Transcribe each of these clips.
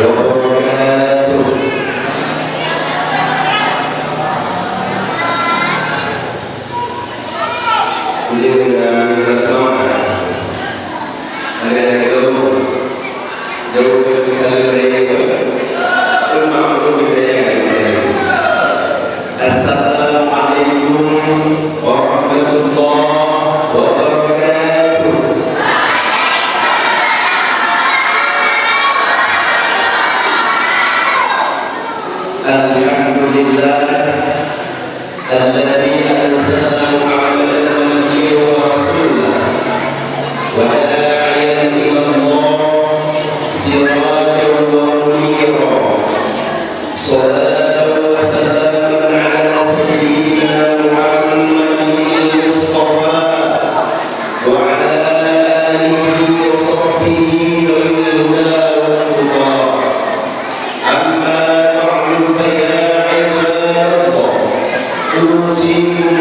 wabarakatuh. Jadi dengan semangat hari itu jauh sekali dari rumah Assalamualaikum warahmatullahi wabarakatuh. Alhamdulillah alladzi anzala muhammadan nabiyyan wa rasulan wa da'iyan ila Allah sirajan wa munira. Salatu wa salam ala sayyidina Muhammadin al-Mustafa wa ala alihi wa sahbihi wa huda wa tuqa. Amma ba'du fa ya ibadallah, usikum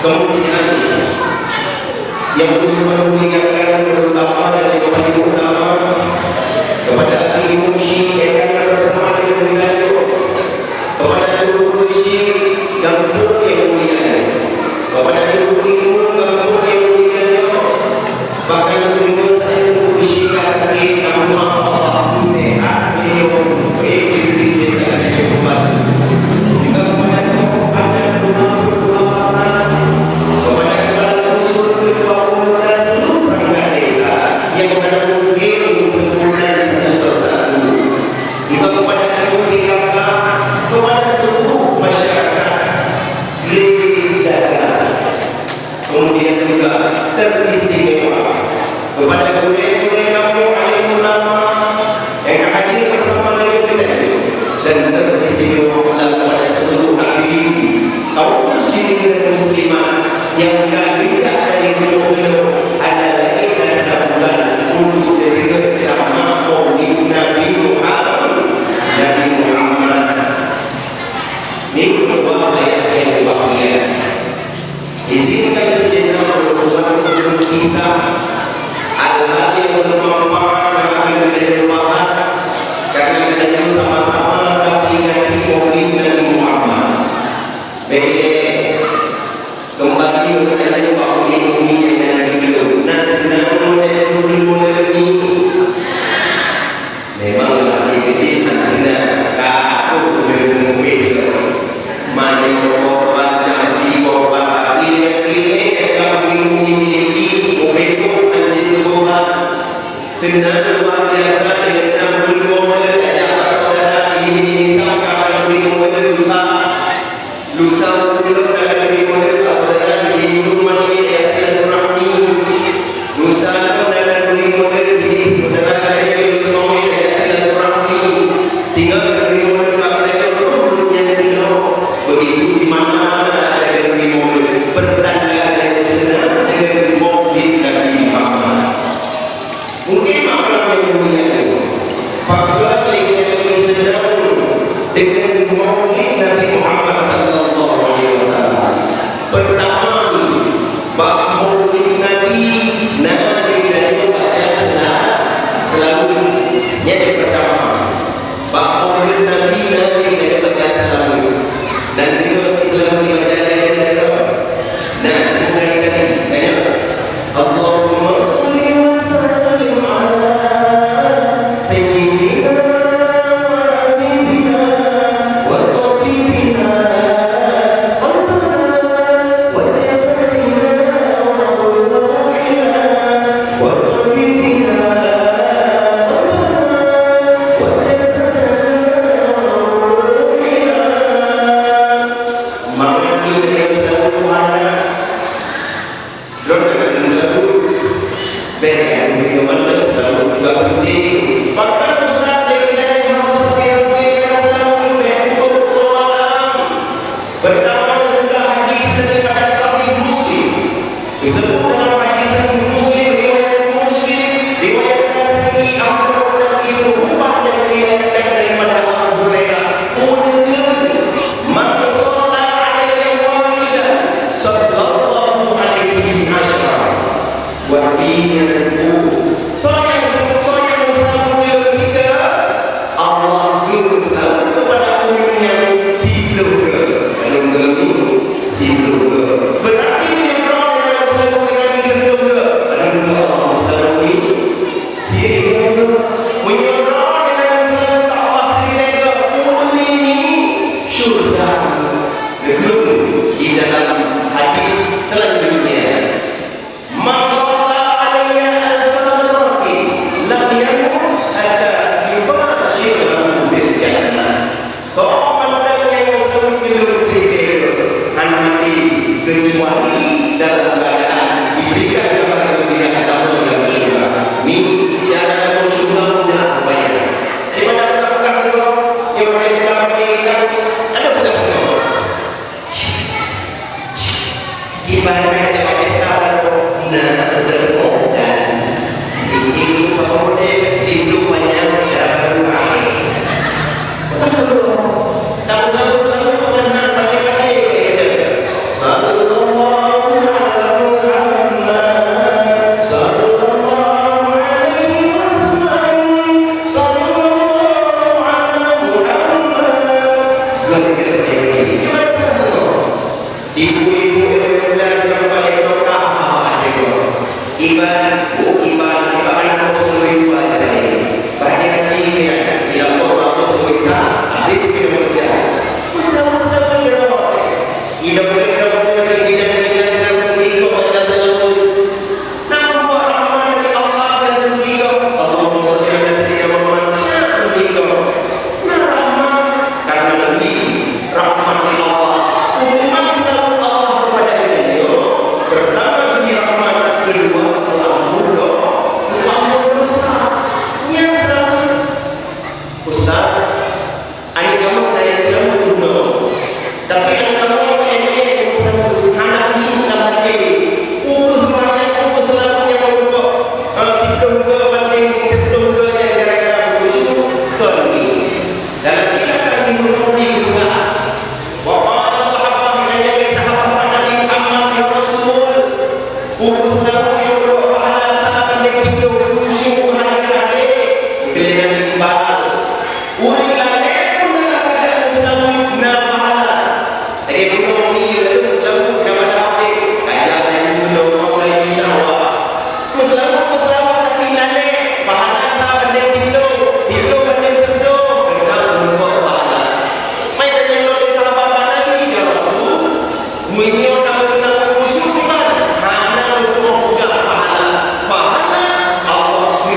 Kemudian yang perlu mengingatkan terutama dari kepada utama kepada ahli musyrik yang akan bersama dengan beliau, kepada guru musyrik yang pun yang mulia, kepada guru ilmu yang pun yang mulia, bahkan guru saya guru musyrik sakit namun Allah sehat beliau berdiri sangat hebat. Juga kepada kepada ulama yang mana mungkin sebulan satu persatu, juga kepada ibu PKK, kepada seluruh masyarakat Ledada, kemudian juga teristimewa kepada guru-guru kamu alim ulama yang hadir bersama dengan kita, dan teristimewa kepada seluruh hadirin kaum muslimin dan muslimat yang bisa dari guru-guru adalah untuk diberikan ceramah Maulid Nabi Muhammad. Ini kedua ayat yang dibawakan. Izinkan sejenak berhubungan dengan kisah hal-hal yang bermanfaat yang akan kita bahas, karena kita sama-sama mempringati Maulid Nabi Muhammad. Baik, kembali kepada Maulid ini yang dulu. Memanglah ini tidak takut dengan mobil, mana korban jadi korban lagi kami memiliki mobil dan dijual senang luar biasa dengan mobil ada saudara ini sampai mobil lusa belum ada mobil saudara di rumah ini ya silaturahmi lusa ada mobil di saudara saya suami saya silaturahmi sehingga dari mobil mereka turun yang begitu di mana ada mobil bertanda dengan senang dengan mobil Nabi Muhammad. Mungkin apa yang mulia apabila kita sedang dengan Maulid Nabi Muhammad sallallahu alaihi wasallam. Pertama, bab Maulid Nabi dari baca selalu. Yang pertama, bab Maulid Nabi dari baca selalu. Dan juga selalu dibaca dari nah, kemudian Allahumma sholli wa sallim ala sayyidina wa habibina wa tabibina wa jasadina wa ruhina wa tabibina wa jasadina wa ruhina. Maka kita yang selalu ada baik yang mana selalu juga penting. Bahkan Ustaz dari harus biar selalu berdoa. Pertama juga hadis daripada Sahih Muslim. Disebut dalam hadis Sahih Muslim, riwayat Muslim, riwayat Nasai, Ahmad dan Ibnu Hibban yang diriwayatkan daripada Abu Hurairah. Man shalla alaihi wahidan sallallahu alaihi wasallam. Wahina dan soal yang selalu beliau ketika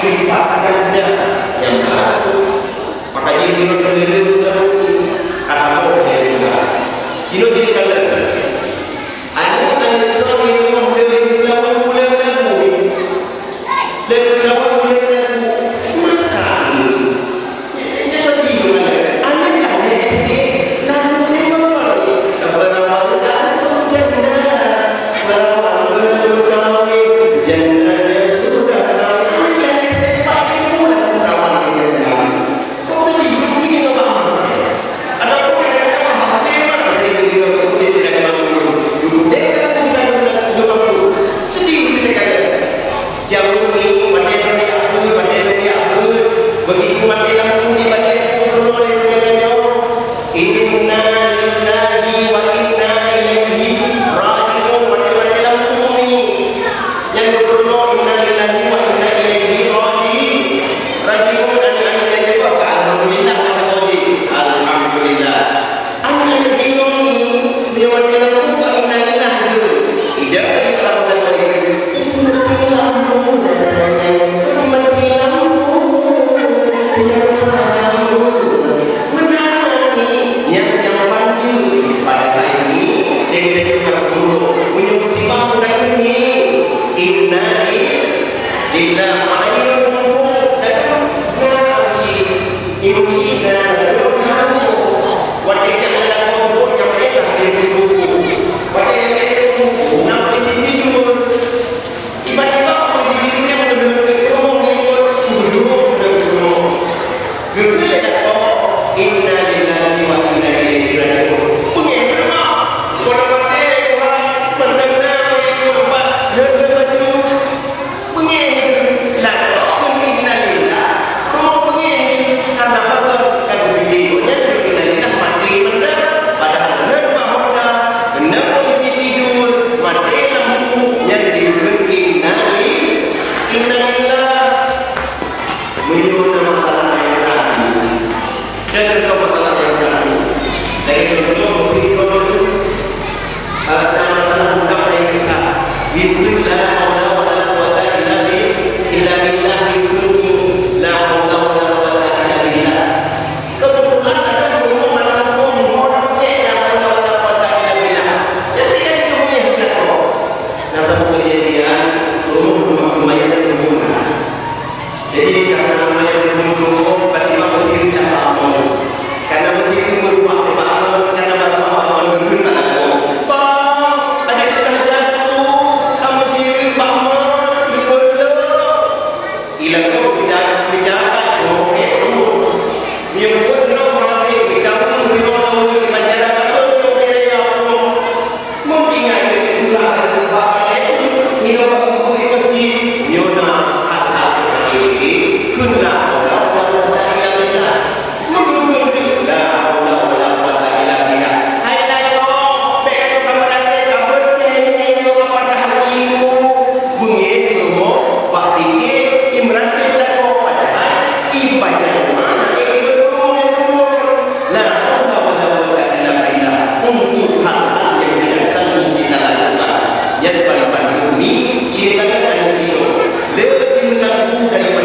dilipat ganda yang baru. Maka ini menurut selalu kalau dia juga. Kilo jadi kalau anu kalau ini model selalu mulai lagu, lagu selalu mulai lagu masa ini. Ini sedih mana? Anak ada SD lagu ni apa? Berawal dari janda, berawal berkawin janda sudah kawin. Ini pakai bulan berawal dari janda. Kau sedih masih ni apa? Ada orang yang kata hati mana dari dia kemudian tidak mampu. Mereka tidak mampu. Sedih mereka. Jauh ni pandai dari aku, begitu pandai lampu ni pandai pun oleh jauh. Inna lillahi wa inna ilaihi raji'un. Pandai lampu ni yang berdoa inna lillahi wa inna ilaihi raji'un. Dan yang kedua alhamdulillah alhamdulillah. Anak ini dia pandai lampu wa inna lillahi tidak dikalahkan oleh lampu sayang mati lampu menangani yang maju pada ini dengan dulu musibah mudah ini inna lillahi wa inna ilaihi raji'un. Wadai yang melakukan yang mereka dari buku, wadai yang mereka buku, nak isi tidur, tiba-tiba isi tidurnya bergerak, gerak dah. Inna lillahi wa inna ilaihi raji'un. Punya berapa? Kodak-kodak orang mendengar orang berbaju punya lah. Pun inna lillahi, rumah punya karena betul kan videonya inna lillahi mati benda, padahal berbahaya, benda isi tidur, mati lampu yang diukur inna lillahi. Menyebut masalah yang tadi dan juga masalah yang tadi dari contoh musik itu ada masalah mudah yang kita bismillah la haula wala quwwata illa billah yukuni la haula wala quwwata illa billah. Kebetulan ada rumah malam orang la haula wala quwwata illa billah. Jadi kan itu punya hendak kok. Nah satu kejadian rumah yang rumah. Jadi karena yang berumur pada mesin dah bangun. Karena mesin berubah bangun karena bangun berguna aku. Bang, ada sudah jatuh, mesin bangun dibolak. Hilang tu tidak okey rumah. Yang buat orang masih tidak pun orang di banjaran apa okey ya. Mungkin itu lah balik ni orang di masjid nyona hal-hal ini kunna la quwwata illa billah. Mungkin la quwwata illa billah. Hai layo begitu kamaran kabut ni yo pada hatimu bunyi rumah bakti imran lagu padahal ibadah mana la quwwata illa billah. Untuk hal-hal yang tidak sanggup kita lakukan yang paling penting ini ciri tanda itu lebih menangguh daripada